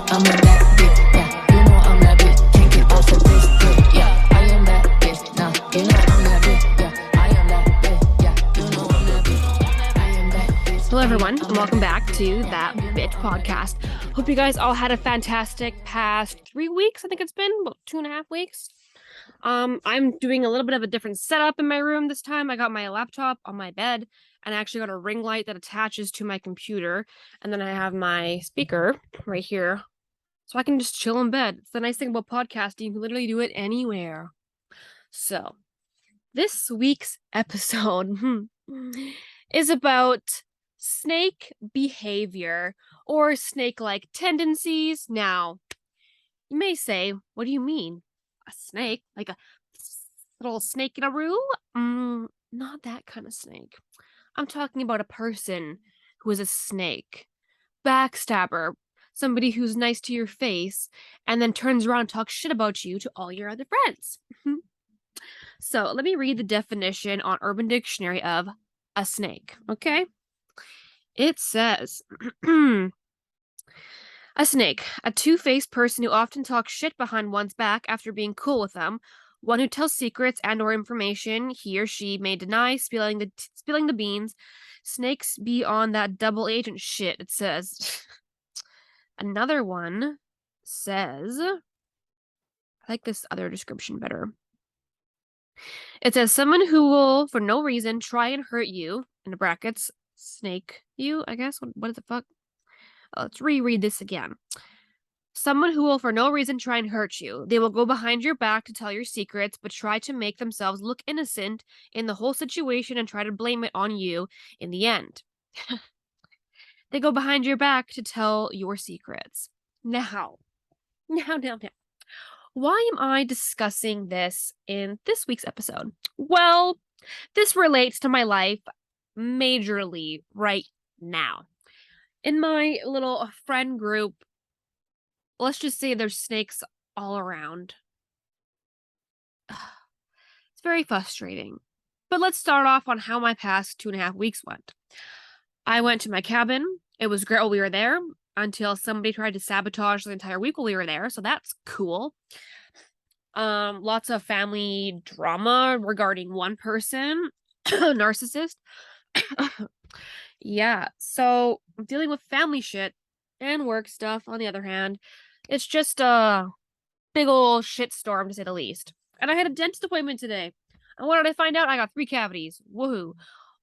I'm a bad bitch, yeah. You know I'm that bitch, can't get off of this dick, yeah. I am that bitch, now you know I'm that bitch, yeah. I am that bitch, yeah. You know I'm that bitch, I am that bitch. Hello, everyone, and welcome back to That Bitch Podcast. Hope you guys all had a fantastic past 3 weeks. I think it's been about 2.5 weeks. I'm doing a little bit of a different setup in my room this time. I got my laptop on my bed, and I actually got a ring light that attaches to my computer, and then I have my speaker right here, so I can just chill in bed. It's the nice thing about podcasting; you can literally do it anywhere. So, this week's episode is about snake behavior or snake-like tendencies. Now, you may say, what do you mean? A snake? Like a little snake in a room? Not that kind of snake. I'm talking about a person who is a snake. Backstabber. Somebody who's nice to your face and then turns around and talks shit about you to all your other friends. So let me read the definition on Urban Dictionary of a snake, okay? It says, a snake, a two-faced person who often talks shit behind one's back after being cool with them, one who tells secrets and or information he or she may deny, spilling the beans. Snakes be on that double agent shit, it says. Another one says, I like this other description better. It says someone who will, for no reason, try and hurt you, in the brackets, snake you, I guess. What is the fuck? Let's reread this again. Someone who will, for no reason, try and hurt you. They will go behind your back to tell your secrets, but try to make themselves look innocent in the whole situation and try to blame it on you in the end. They go behind your back to tell your secrets. Now. Why am I discussing this in this week's episode? Well, this relates to my life majorly right now. In my little friend group, let's just say there's snakes all around. It's very frustrating. But let's start off on how my past 2.5 weeks went. I went to my cabin. It was great while we were there until somebody tried to sabotage the entire week while we were there, so that's cool. Lots of family drama regarding one person, narcissist. Yeah, so dealing with family shit and work stuff on the other hand, it's just a big old shitstorm to say the least. And I had a dentist appointment today. And what did I find out? I got 3 cavities. Woohoo.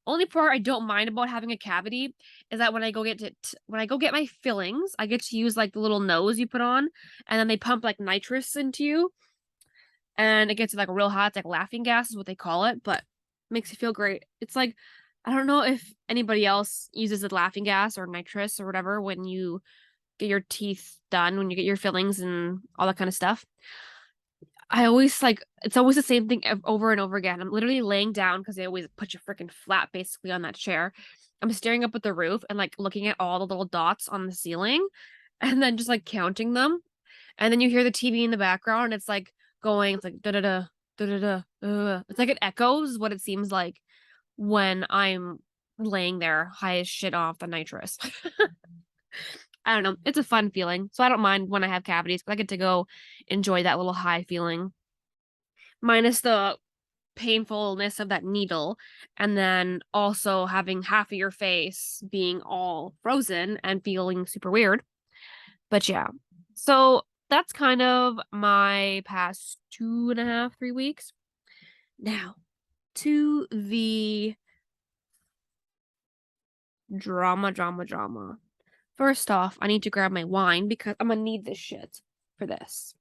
Only part I don't mind about having a cavity is that when I go get my fillings, I get to use like the little nose you put on, and then they pump like nitrous into you. And it gets like real hot. It's like laughing gas is what they call it, but makes you feel great. It's like, I don't know if anybody else uses the laughing gas or nitrous or whatever when you get your teeth done, when you get your fillings and all that kind of stuff. I always like, it's always the same thing over and over again. I'm literally laying down because they always put you freaking flat basically on that chair. I'm staring up at the roof and like looking at all the little dots on the ceiling and then just like counting them. And then you hear the TV in the background and it's like going, it's like da da da da da da. It's like it echoes what it seems like when I'm laying there high as shit off the nitrous. I don't know. It's a fun feeling. So I don't mind when I have cavities because I get to go enjoy that little high feeling. Minus the painfulness of that needle. And then also having half of your face being all frozen and feeling super weird. But yeah. So that's kind of my past 2.5, 3 weeks. Now, to the drama. First off, I need to grab my wine because I'm gonna need this shit for this.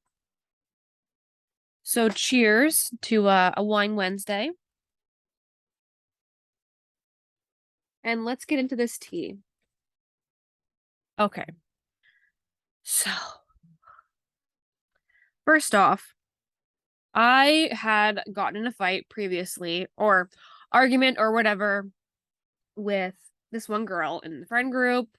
So cheers to a Wine Wednesday. And let's get into this tea. Okay. So, first off, I had gotten in a fight previously, or argument or whatever, with this one girl in the friend group.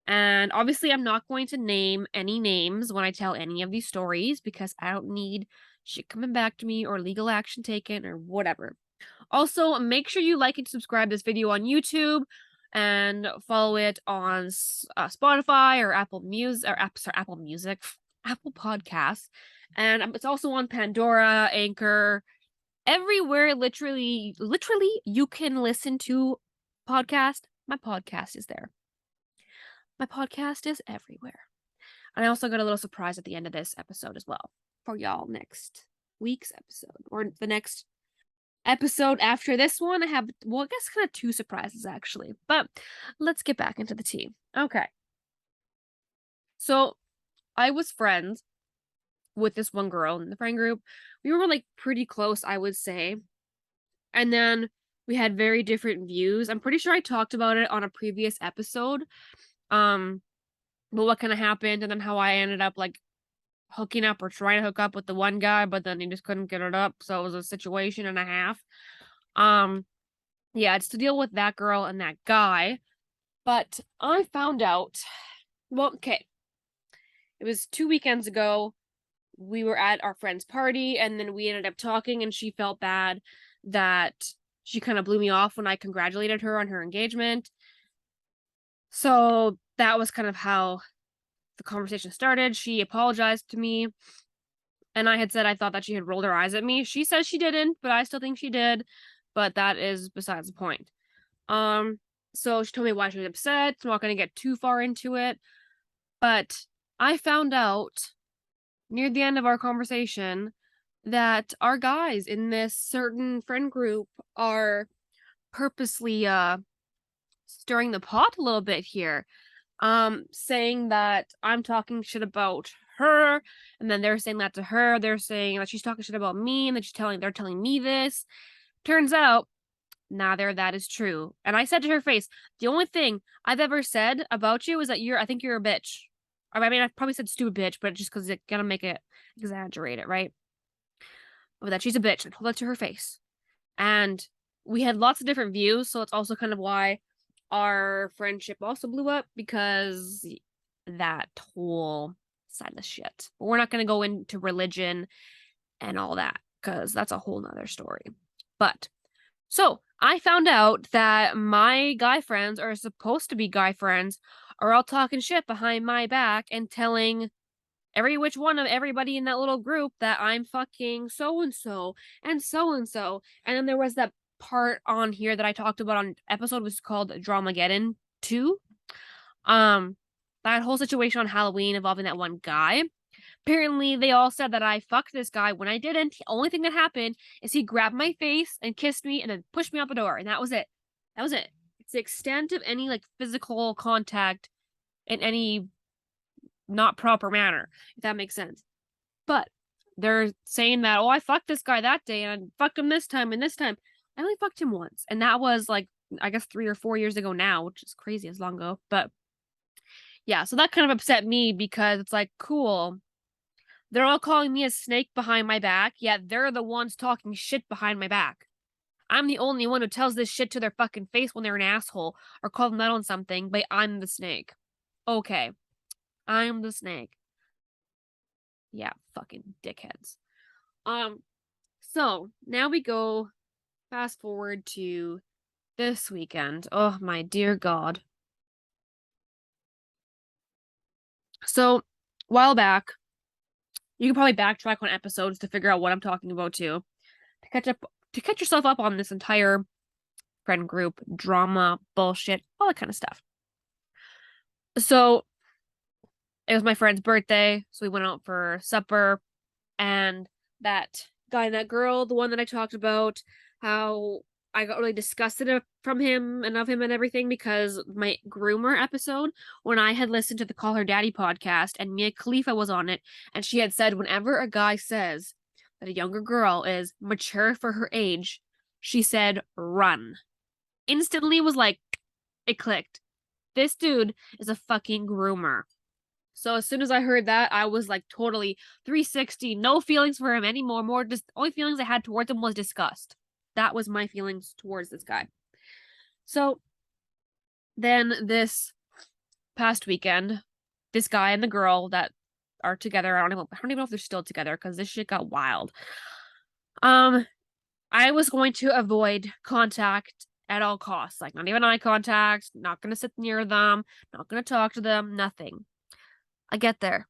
And obviously, I'm not going to name any names when I tell any of these stories because I don't need shit coming back to me or legal action taken or whatever. Also, make sure you like and subscribe this video on YouTube. and follow it on Spotify or Apple Music or Apple Music, Apple Podcasts, and it's also on Pandora, Anchor, everywhere. Literally, you can listen to podcast. My podcast is there. My podcast is everywhere. And I also got a little surprise at the end of this episode as well for y'all next week's episode or the next episode after this one. I have, well, I guess kind of two surprises actually, but let's get back into the tea. Okay. So I was friends with this one girl in the friend group. We were like pretty close, I would say. And then we had very different views. I'm pretty sure I talked about it on a previous episode. But what kind of happened and then how I ended up like hooking up or trying to hook up with the one guy, but then he just couldn't get it up. So it was a situation and a half. Yeah, it's to deal with that girl and that guy. But I found out, well, okay. It was 2 weekends ago. We were at our friend's party and then we ended up talking and she felt bad that she kind of blew me off when I congratulated her on her engagement. So that was kind of how the conversation started. She apologized to me and I had said I thought that she had rolled her eyes at me. She says she didn't, but I still think she did. But that is besides the point. So she told me why she was upset. I'm not going to get too far into it. But I found out near the end of our conversation that our guys in this certain friend group are purposely stirring the pot a little bit here. Saying that I'm talking shit about her, and then they're saying that to her. They're saying that she's talking shit about me, and that they're telling me this. Turns out, neither of that is true. And I said to her face, the only thing I've ever said about you is that I think you're a bitch. I mean, I probably said stupid bitch, but just because it's gonna make it exaggerate it, right? But that she's a bitch. I told that to her face. And we had lots of different views, so it's also kind of why our friendship also blew up, because that whole side of shit. But we're not going to go into religion and all that, because that's a whole nother story. But so I found out that my guy friends are supposed to be guy friends are all talking shit behind my back and telling every which one of everybody in that little group that I'm fucking so and so and so and so. And then there was that part on here that I talked about on episode was called Dramageddon 2. That whole situation on Halloween involving that one guy. Apparently, they all said that I fucked this guy when I didn't. The only thing that happened is he grabbed my face and kissed me and then pushed me out the door, and that was it. That was it. It's the extent of any like physical contact in any not proper manner, if that makes sense. But they're saying that, oh, I fucked this guy that day and I fucked him this time and this time. I only fucked him once, and that was like I guess 3 or 4 years ago now, which is crazy as long ago. But yeah, so that kind of upset me because it's like, cool. They're all calling me a snake behind my back, yet they're the ones talking shit behind my back. I'm the only one who tells this shit to their fucking face when they're an asshole or call them out on something, but I'm the snake. Okay. I'm the snake. Yeah, fucking dickheads. So now we go fast forward to this weekend. Oh my dear God. So, a while back, you can probably backtrack on episodes to figure out what I'm talking about too. To catch yourself up on this entire friend group, drama, bullshit, all that kind of stuff. So it was my friend's birthday, so we went out for supper, and that guy and that girl, the one that I talked about, how I got really disgusted from him and of him and everything because my groomer episode, when I had listened to the Call Her Daddy podcast and Mia Khalifa was on it, and she had said whenever a guy says that a younger girl is mature for her age, she said run. Instantly was like, it clicked. This dude is a fucking groomer. So as soon as I heard that, I was like totally 360, no feelings for him anymore. More just only feelings I had towards him was disgust. That was my feelings towards this guy. So then this past weekend, this guy and the girl that are together, I don't even know if they're still together because this shit got wild. I was going to avoid contact at all costs. Like, not even eye contact, not gonna sit near them, not gonna talk to them, nothing. I get there.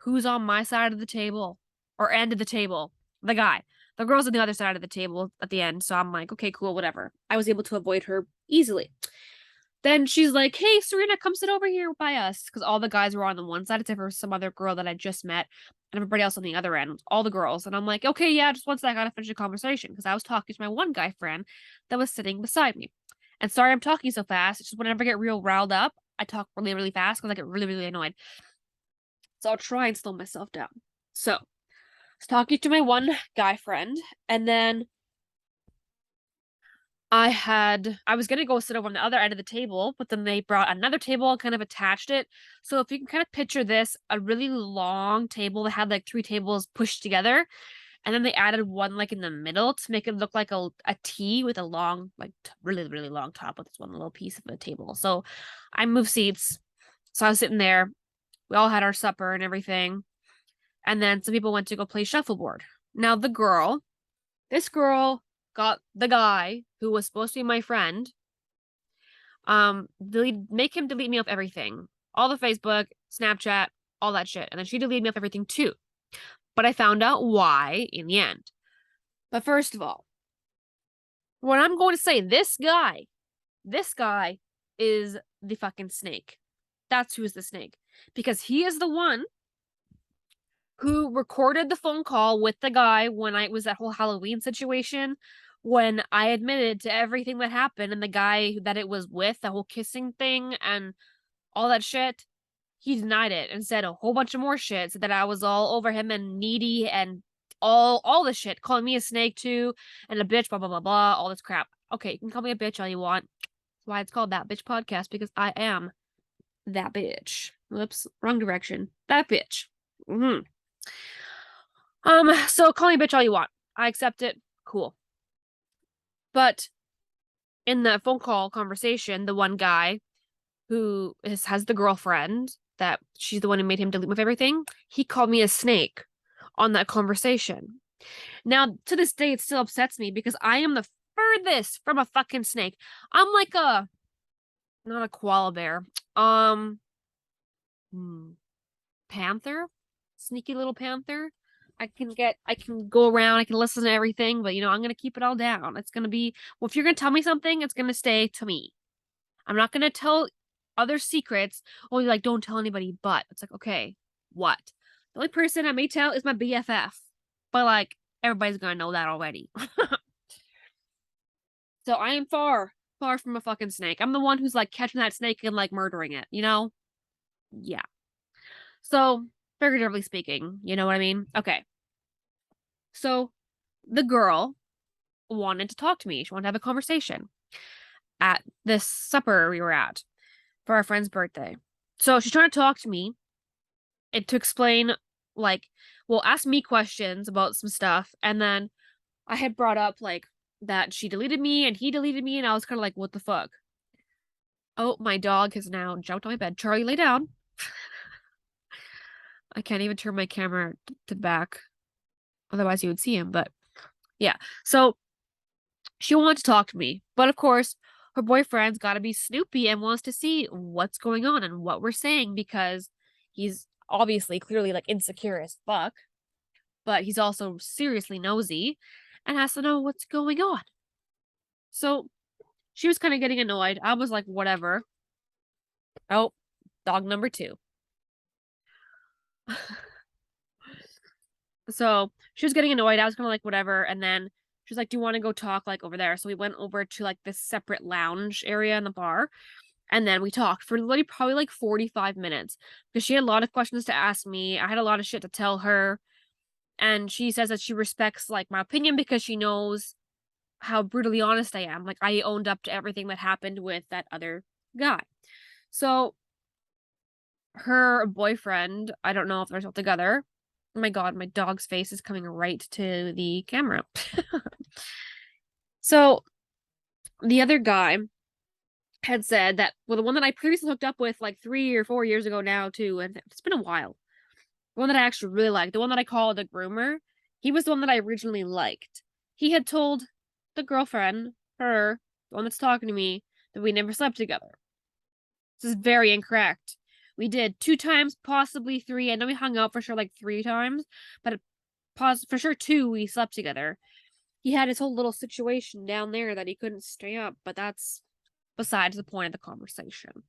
Who's on my side of the table or end of the table? The guy. The girl's on the other side of the table at the end. So I'm like, okay, cool, whatever. I was able to avoid her easily. Then she's like, hey, Serena, come sit over here by us. Because all the guys were on the one side, except for some other girl that I just met, and everybody else on the other end, all the girls. And I'm like, okay, yeah, just one sec, I gotta finish the conversation. Because I was talking to my one guy friend that was sitting beside me. And sorry I'm talking so fast. It's just whenever I get real riled up, I talk really, really fast because I get really, really annoyed. So I'll try and slow myself down. So I was talking to my one guy friend, and then I was gonna go sit over on the other end of the table, but then they brought another table and kind of attached it. So if you can kind of picture this, a really long table that had like 3 tables pushed together, and then they added one like in the middle to make it look like a T with a long, like really, really long top with this one little piece of a table. So I moved seats. So I was sitting there. We all had our supper and everything. And then some people went to go play shuffleboard. Now this girl got the guy who was supposed to be my friend, make him delete me off everything. All the Facebook, Snapchat, all that shit. And then she deleted me off everything too. But I found out why in the end. But first of all, what I'm going to say, this guy is the fucking snake. That's who's the snake. Because he is the one who recorded the phone call with the guy when I was that whole Halloween situation, when I admitted to everything that happened, and the guy that it was with, the whole kissing thing and all that shit, he denied it and said a whole bunch of more shit, said that I was all over him and needy and all this shit, calling me a snake too and a bitch, blah blah blah blah, all this crap. Okay, you can call me a bitch all you want. That's why it's called That Bitch Podcast, because I am that bitch. Whoops, wrong direction. That bitch. So call me bitch all you want. I accept it. Cool. But in the phone call conversation, the one guy who has the girlfriend that she's the one who made him delete with everything, he called me a snake on that conversation. Now, to this day, it still upsets me because I am the furthest from a fucking snake. I'm like not a koala bear. Panther? Sneaky little panther. I can go around, I can listen to everything, but I'm gonna keep it all down. It's gonna be, well, if you're gonna tell me something, it's gonna stay to me. I'm not gonna tell other secrets. Oh, like, don't tell anybody, but it's like, okay, what? The only person I may tell is my BFF. But like, everybody's gonna know that already. So I am far, far from a fucking snake. I'm the one who's like catching that snake and like murdering it, Yeah. So, figuratively speaking, you know what I mean? Okay. So the girl wanted to talk to me. She wanted to have a conversation at this supper we were at for our friend's birthday. So she's trying to talk to me and to explain, like, well, ask me questions about some stuff. And then I had brought up, like, that she deleted me and he deleted me. And I was kind of like, what the fuck? Oh, my dog has now jumped on my bed. Charlie, lay down. I can't even turn my camera to back. Otherwise, you would see him. But yeah. So she wanted to talk to me. But of course, her boyfriend's got to be snoopy and wants to see what's going on and what we're saying because he's obviously clearly like insecure as fuck. But he's also seriously nosy and has to know what's going on. So she was kind of getting annoyed. I was like, whatever. Oh, dog number 2. So she was getting annoyed. I was kind of like, whatever. And then she was like, do you want to go talk like over there? So we went over to like this separate lounge area in the bar. And then we talked for literally probably like 45 minutes because she had a lot of questions to ask me. I had a lot of shit to tell her. And she says that she respects like my opinion because she knows how brutally honest I am. Like, I owned up to everything that happened with that other guy. So her boyfriend, I don't know if they're still together. Oh my god, my dog's face is coming right to the camera. So the other guy had said that, well, the one that I previously hooked up with like 3 or 4 years ago now too, and it's been a while. The one that I actually really liked, the one that I called a groomer, he was the one that I originally liked. He had told the girlfriend, the the one that's talking to me, that we never slept together. This is very incorrect. We did 2 times, possibly 3. I know we hung out for sure like 3 times, but for sure 2 we slept together. He had his whole little situation down there that he couldn't stay up, but that's besides the point of the conversation.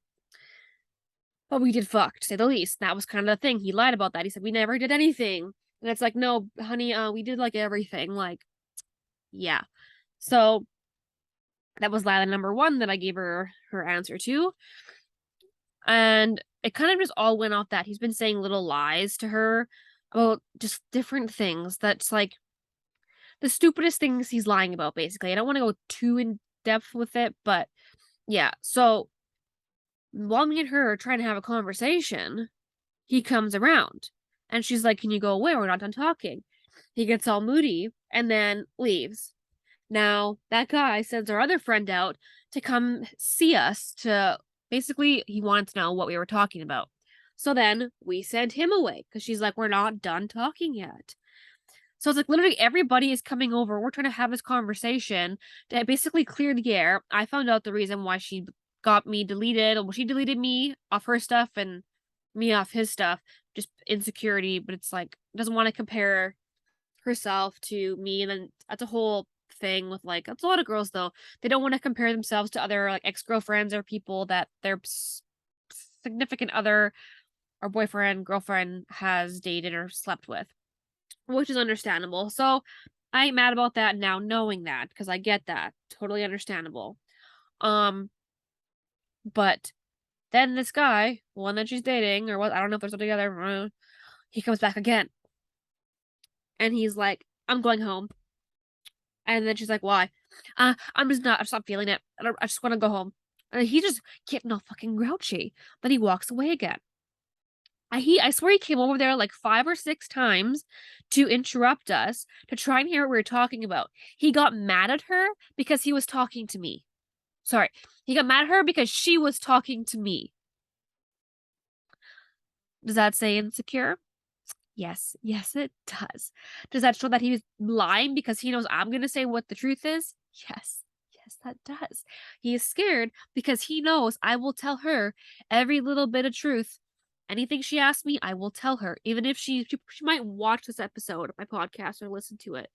But we did fuck, to say the least. That was kind of the thing. He lied about that. He said we never did anything. And it's like, no, honey, we did like everything. Like, yeah. So that was lie number 1 that I gave her answer to. And it kind of just all went off that he's been saying little lies to her about just different things. That's like the stupidest things he's lying about, basically. I don't want to go too in depth with it, but yeah. So while me and her are trying to have a conversation, he comes around and she's like, "Can you go away? We're not done talking." He gets all moody and then leaves. Now, that guy sends our other friend out to come see us to basically, he wanted to know what we were talking about. So then we send him away because she's like, "We're not done talking yet." So it's like literally everybody is coming over. We're trying to have this conversation to basically clear the air. I found out the reason why she got me deleted. Well, she deleted me off her stuff and me off his stuff. Just insecurity, but it's like doesn't want to compare herself to me. And then that's a whole thing with like that's a lot of girls though. They don't want to compare themselves to other like ex-girlfriends or people that their significant other or boyfriend, girlfriend has dated or slept with, which is understandable. So I ain't mad about that now knowing that because I get that. Totally understandable. But then this guy, one that she's dating or what, I don't know if they're still together, he comes back again. And he's like, "I'm going home." And then she's like, "Why?" I'm just not feeling it. I just want to go home. And he just getting all fucking grouchy. Then he walks away again. I swear he came over there like 5 or 6 times to interrupt us to try and hear what we were talking about. He got mad at her because he was talking to me. Sorry. He got mad at her because she was talking to me. Does that say insecure? Yes. Yes, it does. Does that show that he was lying because he knows I'm going to say what the truth is? Yes. Yes, that does. He is scared because he knows I will tell her every little bit of truth. Anything she asks me, I will tell her, even if she might watch this episode of my podcast or listen to it.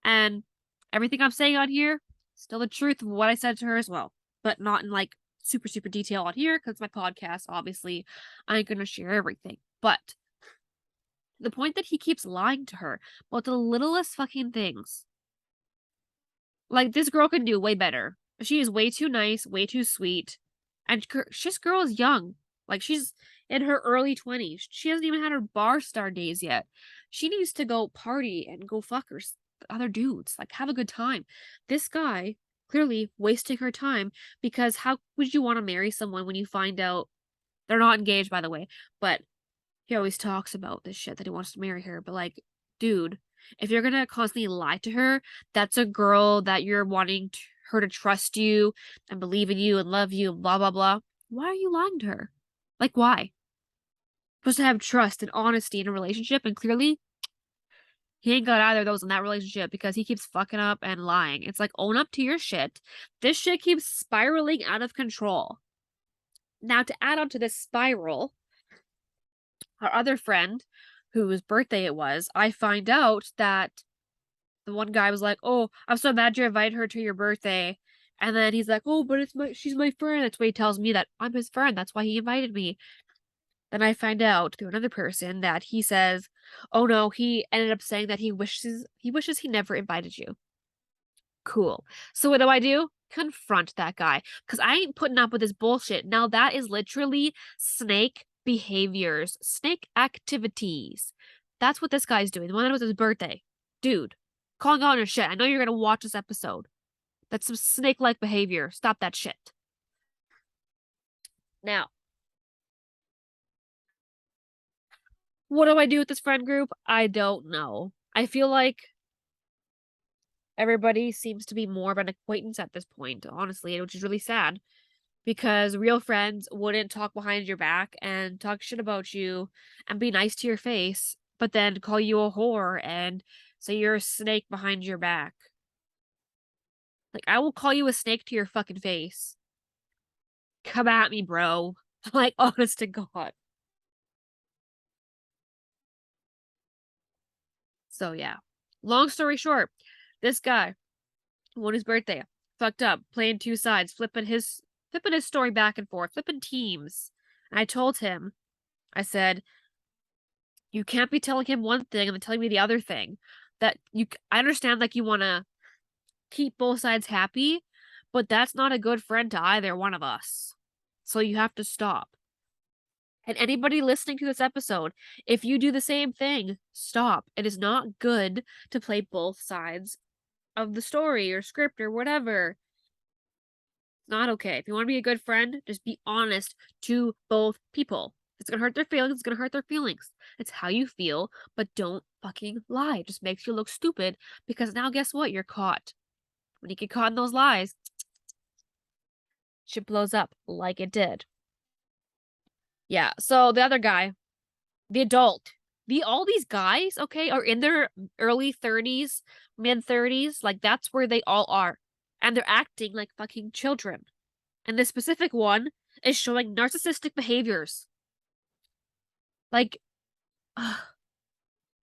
And everything I'm saying on here, still the truth of what I said to her as well, but not in like super, super detail on here because my podcast, obviously, I ain't going to share everything. But the point that he keeps lying to her about the littlest fucking things. Like, this girl can do way better. She is way too nice, way too sweet. And this girl is young. Like, she's in her early 20s. She hasn't even had her bar star days yet. She needs to go party and go fuck her other dudes. Like, have a good time. This guy, clearly wasting her time because how would you want to marry someone when you find out they're not engaged, by the way, but he always talks about this shit that he wants to marry her, but like, dude, if you're gonna constantly lie to her, that's a girl that you're wanting her to trust you and believe in you and love you and blah blah blah. Why are you lying to her? Like, why? Supposed to have trust and honesty in a relationship, and clearly he ain't got either of those in that relationship because he keeps fucking up and lying. It's like, own up to your shit. This shit keeps spiraling out of control. Now, to add on to this spiral, our other friend, whose birthday it was, I find out that the one guy was like, "Oh, I'm so mad you invited her to your birthday." And then he's like, "Oh, but she's my friend." That's why he tells me that I'm his friend. That's why he invited me. Then I find out through another person that he says, "Oh no, he ended up saying that he wishes he never invited you." Cool. So what do? Confront that guy. Because I ain't putting up with this bullshit. Now that is literally snake behaviors, snake activities. That's what this guy's doing. The one that was his birthday. Dude, calling out on your shit. I know you're going to watch this episode. That's some snake-like behavior. Stop that shit. Now, what do I do with this friend group? I don't know. I feel like everybody seems to be more of an acquaintance at this point, honestly, which is really sad because real friends wouldn't talk behind your back and talk shit about you and be nice to your face, but then call you a whore and say you're a snake behind your back. Like, I will call you a snake to your fucking face. Come at me, bro. Like, honest to God. So, yeah. Long story short, this guy, on his birthday, fucked up, playing two sides, flipping his story back and forth, flipping teams. And I told him, I said, you can't be telling him one thing and then telling me the other thing. I understand, like, you want to keep both sides happy, but that's not a good friend to either one of us. So you have to stop. And anybody listening to this episode, if you do the same thing, stop. It is not good to play both sides of the story or script or whatever. It's not okay. If you want to be a good friend, just be honest to both people. If it's gonna hurt their feelings, it's gonna hurt their feelings. It's how you feel, but don't fucking lie. It just makes you look stupid because now guess what? You're caught. When you get caught in those lies, shit blows up like it did. Yeah, so the other guy, the adult, all these guys, okay, are in their early 30s, mid 30s, like that's where they all are. And they're acting like fucking children. And this specific one is showing narcissistic behaviors. Like,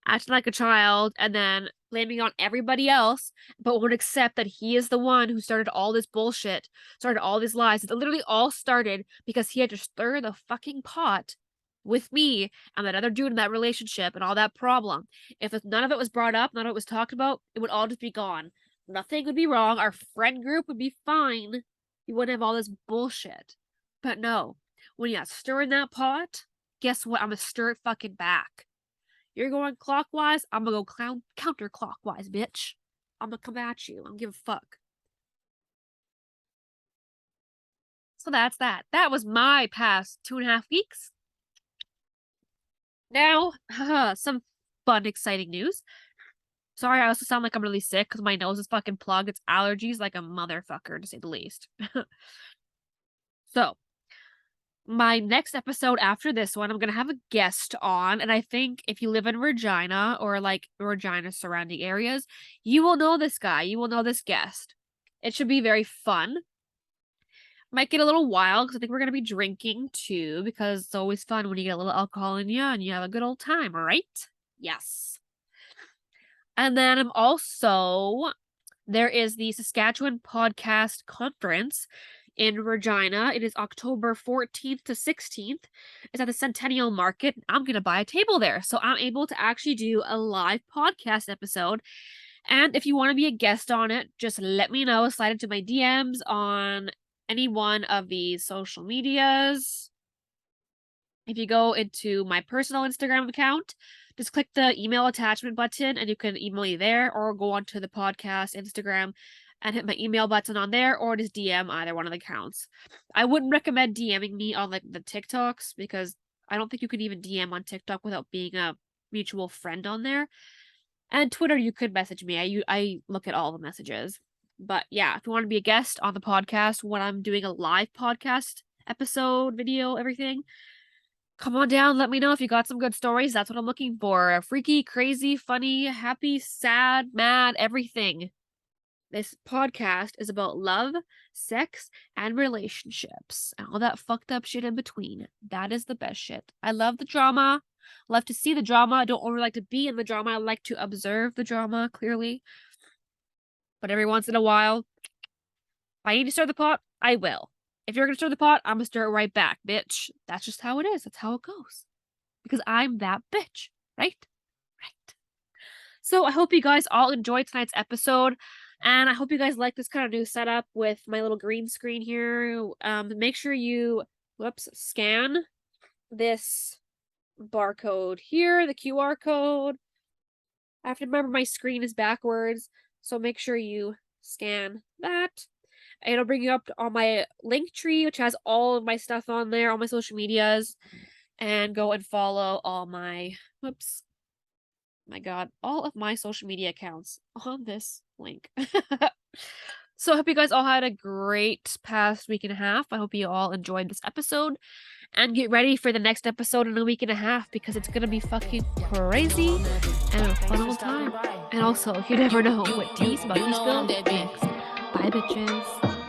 acting like a child and then blaming on everybody else, but won't accept that he is the one who started all this bullshit, started all these lies. It literally all started because he had to stir the fucking pot with me and that other dude in that relationship and all that problem. If none of it was brought up, none of it was talked about, it would all just be gone. Nothing would be wrong. Our friend group would be fine. You wouldn't have all this bullshit. But no, when you stir in that pot, guess what? I'm gonna stir it fucking back. You're going clockwise, I'm gonna go counterclockwise, bitch. I'm gonna come at you. I don't give a fuck. So that's that. That was my past 2.5 weeks. Now, some fun, exciting news. Sorry, I also sound like I'm really sick because my nose is fucking plugged. It's allergies like a motherfucker, to say the least. So, my next episode after this one, I'm going to have a guest on. And I think if you live in Regina or like Regina surrounding areas, you will know this guy. You will know this guest. It should be very fun. Might get a little wild because I think we're going to be drinking too, because it's always fun when you get a little alcohol in you and you have a good old time, right? Yes. And then I'm also, there is the Saskatchewan Podcast Conference in Regina. It is October 14th to 16th. It's at the Centennial Market. I'm going to buy a table there. So I'm able to actually do a live podcast episode. And if you want to be a guest on it, just let me know. Slide into my DMs on any one of these social medias. If you go into my personal Instagram account, just click the email attachment button and you can email me there, or go onto the podcast Instagram and hit my email button on there, or just DM either one of the accounts. I wouldn't recommend DMing me on like the TikToks because I don't think you can even DM on TikTok without being a mutual friend on there. And Twitter, you could message me. I look at all the messages. But yeah, if you want to be a guest on the podcast when I'm doing a live podcast episode, video, everything, come on down. Let me know if you got some good stories. That's what I'm looking for. Freaky, crazy, funny, happy, sad, mad, everything. This podcast is about love, sex, and relationships, and all that fucked up shit in between. That is the best shit. I love the drama. I love to see the drama. I don't only like to be in the drama. I like to observe the drama, clearly. But every once in a while, if I need to stir the pot, I will. If you're going to stir the pot, I'm going to stir it right back, bitch. That's just how it is. That's how it goes. Because I'm that bitch, right? Right. So I hope you guys all enjoyed tonight's episode. And I hope you guys like this kind of new setup with my little green screen here. Make sure you, scan this barcode here, the QR code. I have to remember my screen is backwards, so make sure you scan that. It'll bring you up on my link tree, which has all of my stuff on there, all my social medias, and go and follow all my, all of my social media accounts on this link. So I hope you guys all had a great past week and a half. I hope you all enjoyed this episode, and get ready for the next episode in a week and a half because it's gonna be fucking crazy and a fun old time. And also, you never know what tea's about to spill next. Bye, bitches.